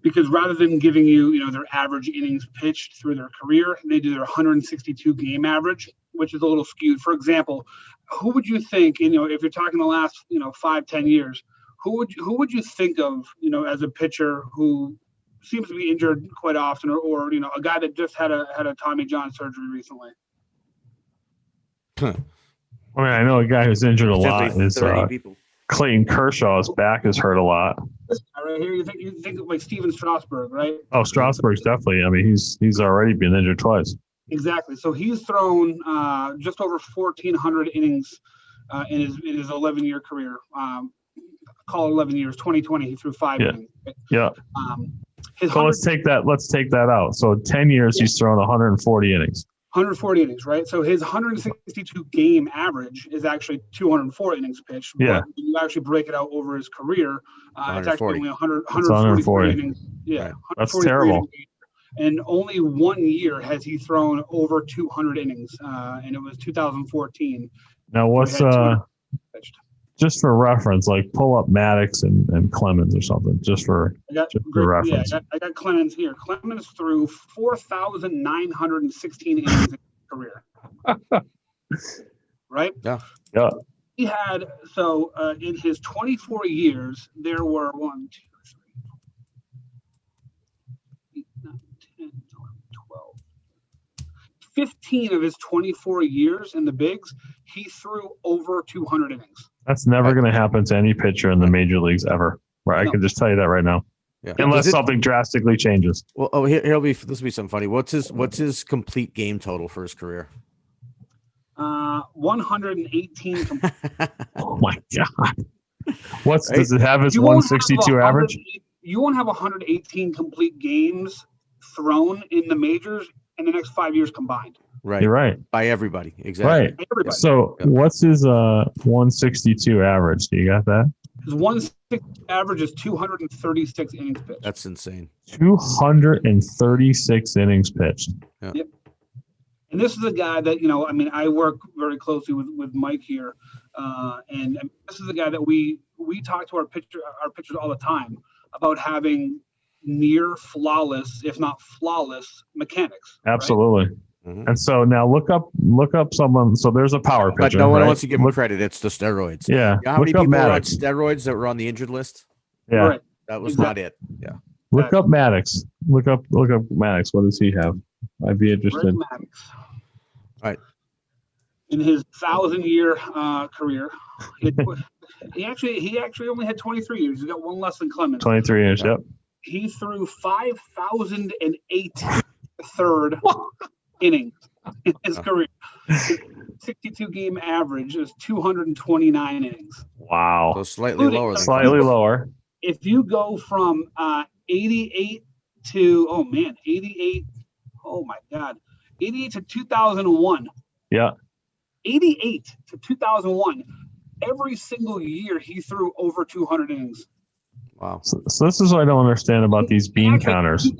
because rather than giving you, their average innings pitched through their career, they do their 162 game average, which is a little skewed. For example, who would you think, if you're talking the last, 5-10 years, who would you think of, as a pitcher who seems to be injured quite often, or a guy that just had a Tommy John surgery recently? I mean, I know a guy who's injured a lot is 30 people. Clayton Kershaw's back is hurt a lot. Right here, you think of like Steven Strasburg, right? Oh, Strasburg's definitely. I mean, he's already been injured twice. Exactly. So he's thrown just over 1,400 innings in his 11-year career. Call it 11 years. 2020, he threw 5 innings. Yeah. So let's take that out. So 10 years, he's thrown 140 innings. 140 innings, right? So his 162 game average is actually 204 innings pitched. Yeah. But when you actually break it out over his career, it's actually only 140 innings. Yeah. Right. That's terrible. And only 1 year has he thrown over 200 innings, and it was 2014. Now, what's just for reference, like pull up Maddox and Clemens or something, just for reference. Yeah, I got Clemens here. Clemens threw 4,916 innings in his career. Right? Yeah. Yeah. He had, in his 24 years, there were 1, 2, 3, 4, 8, 9, 10, 11, 12. 15 of his 24 years in the bigs, he threw over 200 innings. That's never going to happen to any pitcher in the major leagues ever. Right? No. I can just tell you that right now. Yeah. Unless something drastically changes. Well, this will be something funny. What's his complete game total for his career? 118. Oh my God. Does it have his You won't 162 average? You won't have 118 complete games thrown in the majors in the next 5 years combined. Right. You're right. By everybody. Exactly. Right. Everybody. So what's his 162 average? Do you got that? His 160 average is 236 innings pitched. That's insane. 236 innings pitched. Yeah. Yep. And this is a guy that, I work very closely with Mike here. And this is a guy that we we talk to our pitchers all the time about having near flawless, if not flawless, mechanics. Right? Absolutely. Mhm. And so now look up someone. So there's a power But pitcher. no one right? wants to give him Look- credit. It's the steroids. Yeah. You know how many Look up people were on Maddox. steroids that were on the injured list? Yeah. Right. That was Exactly. not it. Yeah. Look up Maddox. Look up Maddox. What does he have? I'd be Greg interested. Maddux. Right. In his 1,000-year career, he actually only had 23 years. He's got one less than Clemens. 23 years. Yeah. Yep. He threw 5,008 third innings in his career. His 62 game average is 229 innings. Wow. So slightly lower than Slightly Clemens. lower. If you go from 88 to 88, oh my God, 88 to 2001, Yeah. 88 to 2001, every single year he threw over 200 innings. Wow. So this is what I don't understand about these bean Actually, counters.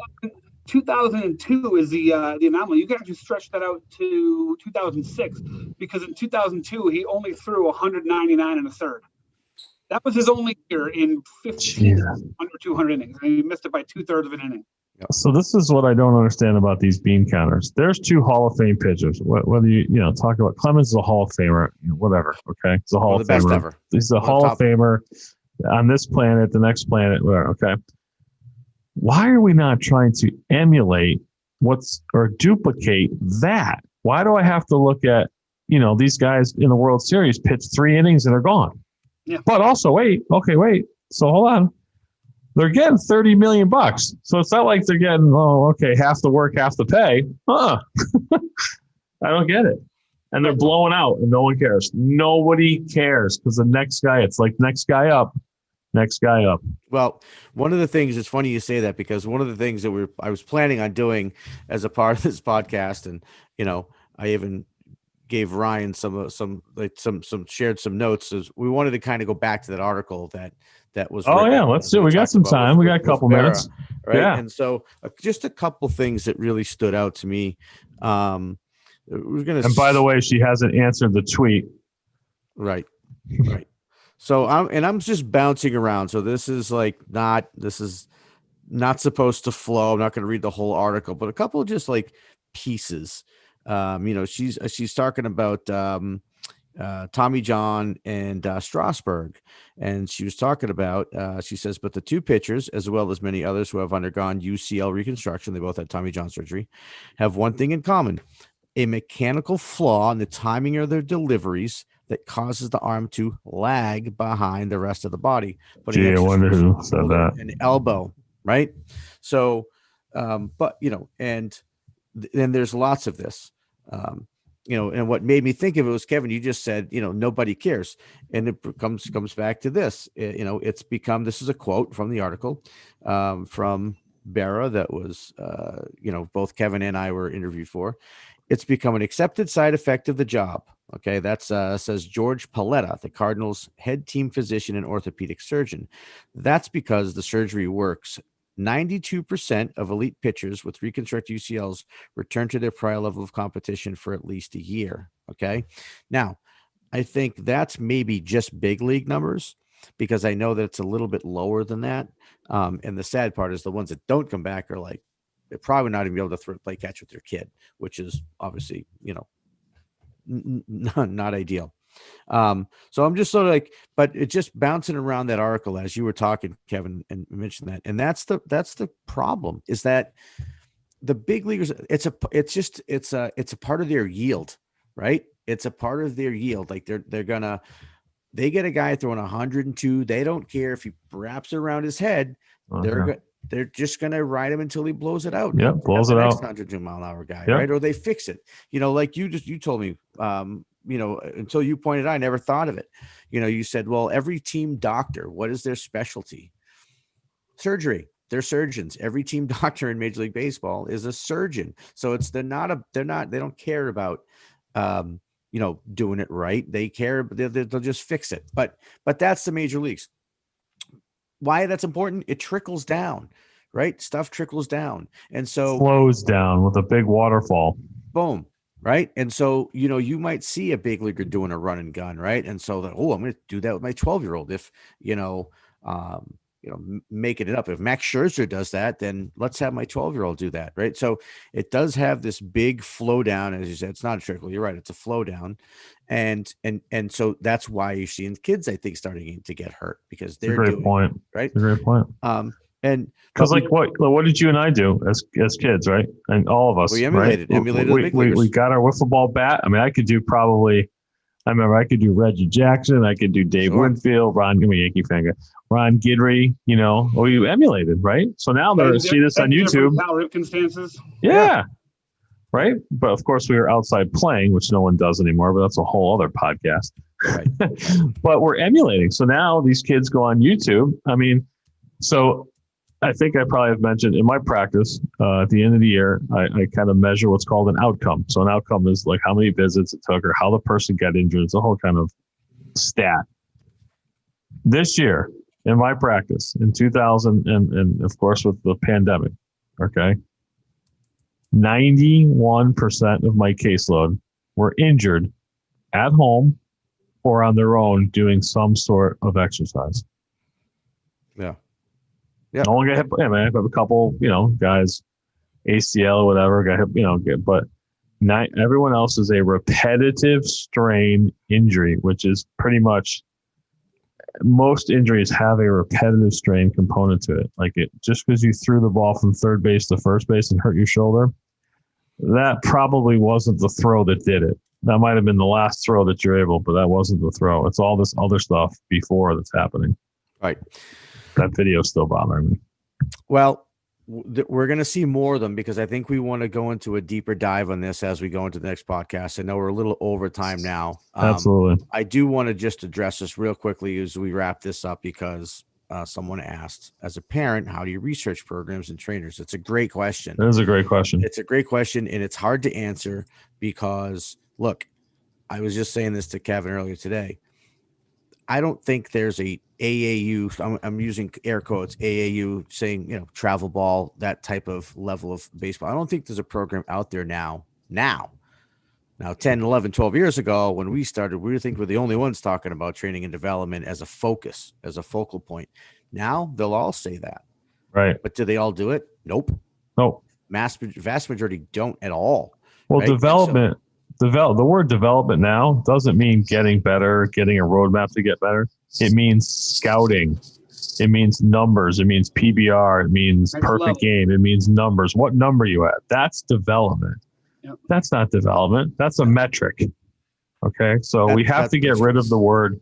2002 is the anomaly. You can actually stretch that out to 2006 because in 2002 he only threw 199 and a third. That was his only year in 15 under 200 innings, and he missed it by 2/3 of an inning. So this is what I don't understand about these bean counters. There's two Hall of Fame pitchers. Whether you talk about Clemens is a Hall of Famer, whatever. Okay, he's a Hall One of of the best Famer. ever. He's a One of the Hall of top. Famer on this planet, the next planet, whatever. Okay. Why are we not trying to emulate or duplicate that? Why do I have to look at these guys in the World Series pitch 3 innings and they're gone? Yeah. But also wait. So hold on. They're getting $30 million. So it's not like they're getting, half the work, half the pay. I don't get it. And they're blowing out and no one cares. Nobody cares because the next guy, it's like next guy up. Well, one of the things, it's funny you say that, because one of the things that I was planning on doing as a part of this podcast, and I even gave Ryan shared some notes, is we wanted to kind of go back to that article that was. Oh written, yeah, let's do it. We got talked some about time. We got a couple Berra, minutes. right? Yeah. And so just a couple things that really stood out to me. We're gonna. And by the way, she hasn't answered the tweet. Right. So I'm just bouncing around. So this is not supposed to flow. I'm not going to read the whole article, but a couple of just like pieces. She's talking about Tommy John and Strasburg, and she was talking about. She says, but the two pitchers, as well as many others who have undergone UCL reconstruction, they both had Tommy John surgery, have one thing in common: a mechanical flaw in the timing of their deliveries that causes the arm to lag behind the rest of the body. Gee, I wonder who said that. An elbow, right? So, but and then there's lots of this, and what made me think of it was, Kevin, you just said, nobody cares, and it comes back to this. It's become. This is a quote from the article, from Berra that was, both Kevin and I were interviewed for. It's become an accepted side effect of the job. Okay, that's says George Paletta, the Cardinals' head team physician and orthopedic surgeon. That's because the surgery works. 92% of elite pitchers with reconstructed UCLs return to their prior level of competition for at least a year. Okay, now I think that's maybe just big league numbers, because I know that it's a little bit lower than that. And the sad part is the ones that don't come back are like, they're probably not even be able to play catch with their kid, which is obviously, not ideal. So I'm just sort of like, but it's just bouncing around that article as you were talking, Kevin, and mentioned that. And that's the problem, is that the big leaguers, it's a part of their yield, right? It's a part of their yield. Like they get a guy throwing 102. They don't care if he wraps it around his head. They're just going to ride him until he blows it out. Yeah, blows it out. 102 mile an hour guy, Yep. right? Or they fix it. Like you told me, until you pointed out, I never thought of it. You said, well, every team doctor, what is their specialty? Surgery. They're surgeons. Every team doctor in Major League Baseball is a surgeon. So they don't care about, doing it right. They care, they'll just fix it. But that's the major leagues. Why that's important? It trickles down, right? Stuff trickles down. And so flows down with a big waterfall. Boom. right? And so, you might see a big leaguer doing a run and gun, right? And so that, I'm going to do that with my 12-year-old. If, making it up. If Max Scherzer does that, then let's have my 12-year-old do that, right? So it does have this big flow down, as you said. It's not a trickle. You're right. It's a flow down, and so that's why you're seeing kids, I think, starting to get hurt because they're Great doing point. it, right. It's a great point. And because what did you and I do as kids, right? And all of us, we emulated right? the big we leaguers. got our wiffle ball bat. I mean, I could do probably. I remember I could do Reggie Jackson. I could do Dave Winfield. I'm a Yankee fan guy. Ron Guidry. We emulated, right? So now they're see this on YouTube. Cal Ripken stances. Yeah. Right. But of course, we were outside playing, which no one does anymore. But that's a whole other podcast. Right. But we're emulating. So now these kids go on YouTube. I mean, so I think I probably have mentioned in my practice at the end of the year, I kind of measure what's called an outcome. So an outcome is like how many visits it took or how the person got injured. It's a whole kind of stat. This year in my practice in 2000 and of course with the pandemic, okay, 91% of my caseload were injured at home or on their own doing some sort of exercise. Yeah. Yeah. No one got hit. I have a couple, guys, ACL or whatever got hit, but everyone else is a repetitive strain injury, which is pretty much most injuries have a repetitive strain component to it. Like just because you threw the ball from third base to first base and hurt your shoulder, that probably wasn't the throw that did it. That might have been the last throw that you're able, but that wasn't the throw. It's all this other stuff before that's happening. Right. That video is still bothering me. Well, we're going to see more of them because I think we want to go into a deeper dive on this as we go into the next podcast. I know we're a little over time now. Absolutely. I do want to just address this real quickly as we wrap this up because someone asked, as a parent, how do you research programs and trainers? It's a great question. That is a great question. It's a great question, and it's hard to answer because, look, I was just saying this to Kevin earlier today. I don't think there's a AAU. I'm using air quotes, AAU, saying, travel ball, that type of level of baseball. I don't think there's a program out there now, 10, 11, 12 years ago, when we started, we think we're the only ones talking about training and development as a focus, as a focal point. Now they'll all say that. Right. But do they all do it? Nope. Vast majority don't at all. Well, right? Development. The word development now doesn't mean getting better, getting a roadmap to get better. It means scouting. It means numbers. It means PBR. It means perfect game. It means numbers. What number you at? That's development. Yep. That's not development. That's a metric. Okay. So we have to get rid of the word.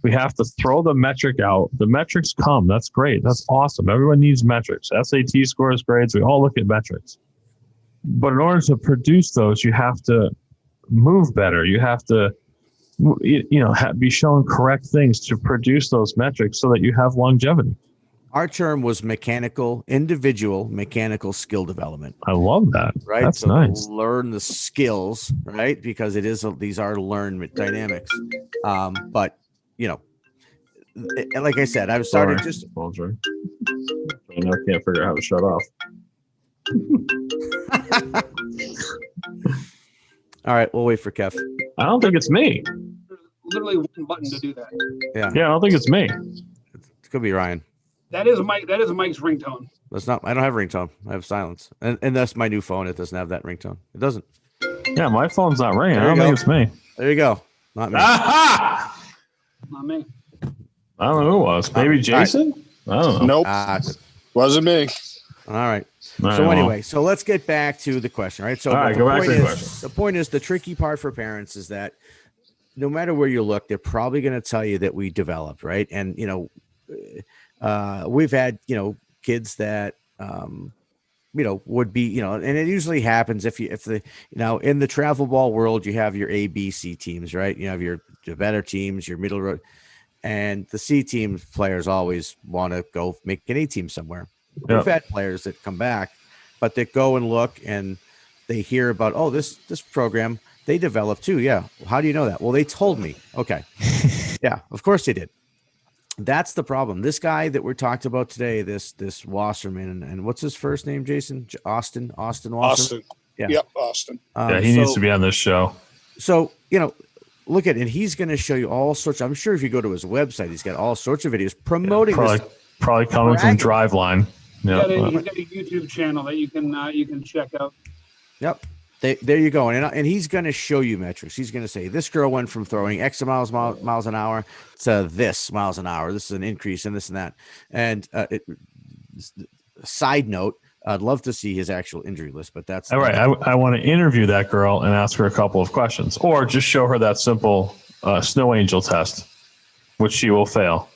We have to throw the metric out. The metrics come. That's great. That's awesome. Everyone needs metrics. SAT scores, grades. We all look at metrics. But in order to produce those, you have to move better. You have to, be shown correct things to produce those metrics so that you have longevity. Our term was individual mechanical skill development. I love that. Right. That's so nice. Learn the skills, right? Because these are learned dynamics. But like I said, I've started just. I now can't figure out how to shut off. All right, we'll wait for Kev. I don't think it's me. There's literally one button to do that. Yeah, I don't think it's me. It could be Ryan. That is Mike's ringtone. That's not. I don't have ringtone. I have silence, and that's my new phone. It doesn't have that ringtone. It doesn't. Yeah, my phone's not ringing. I don't think it's me. There you go. Not me. Aha! Not me. I don't know who it was. Maybe Jason? Right. I don't know. Nope. Wasn't me. All right. All So right, anyway, so let's get back to the question, right? So All right, go back to the question. The point is, the tricky part for parents is that no matter where you look, they're probably going to tell you that we developed, right? And we've had kids that would be and it usually happens if in the travel ball world you have your A, B, C teams, right? You have your better teams, your middle road, and the C team players always want to go make an A team somewhere. Yep. We've had players that come back, but they go and look and they hear about, this program they developed too. Yeah. How do you know that? Well, they told me. Okay. Yeah, of course they did. That's the problem. This guy that we're talked about today, this Wasserman, and what's his first name, Jason? Austin Wasserman. Yeah. Yep, Austin. Yeah, he needs to be on this show. So, look at it. And he's going to show you all sorts. I'm sure if you go to his website, he's got all sorts of videos promoting this. Probably coming from Driveline. Yeah. He's got a YouTube channel that you can check out. Yep. There you go. And he's going to show you metrics. He's going to say this girl went from throwing X miles an hour to this miles an hour. This is an increase in this and that. And side note, I'd love to see his actual injury list, but that's all right. I want to interview that girl and ask her a couple of questions, or just show her that simple snow angel test, which she will fail.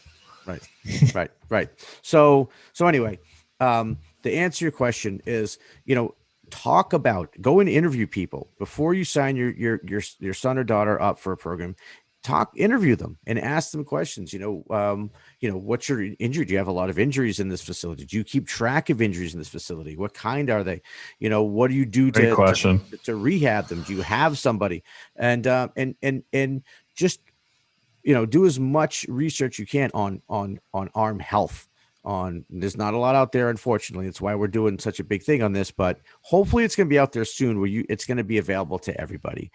Right. So anyway, to answer your question is, go and interview people before you sign your son or daughter up for a program. Interview them and ask them questions. What's your injury? Do you have a lot of injuries in this facility? Do you keep track of injuries in this facility? What kind are they? What do you do to rehab them? Do you have somebody? And just, do as much research you can on arm health. There's not a lot out there, unfortunately. That's why we're doing such a big thing on this, but hopefully it's going to be out there soon where it's going to be available to everybody,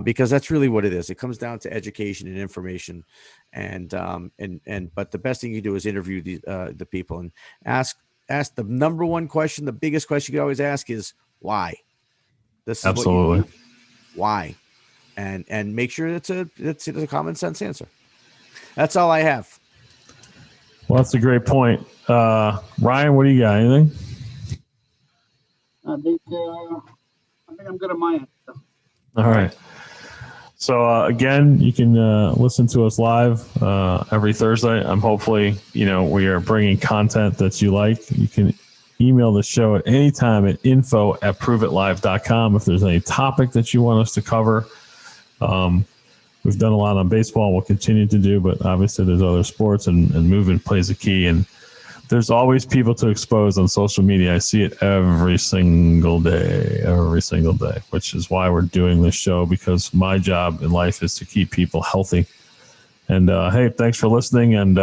because that's really what it is. It comes down to education and information. But the best thing you do is interview the people and ask the number one question. The biggest question you can always ask is why. This is absolutely why, and make sure it's a common sense answer. That's all I have. Well, that's a great point. Ryan, what do you got? Anything? I think I'm good on my end. All right. So again, you can listen to us live every Thursday. Hopefully, we are bringing content that you like. You can email the show at any time at info@proveitlive.com if there's any topic that you want us to cover. We've done a lot on baseball. We'll continue to do, but obviously there's other sports and movement plays a key. And there's always people to expose on social media. I see it every single day, which is why we're doing this show, because my job in life is to keep people healthy. And hey, thanks for listening. And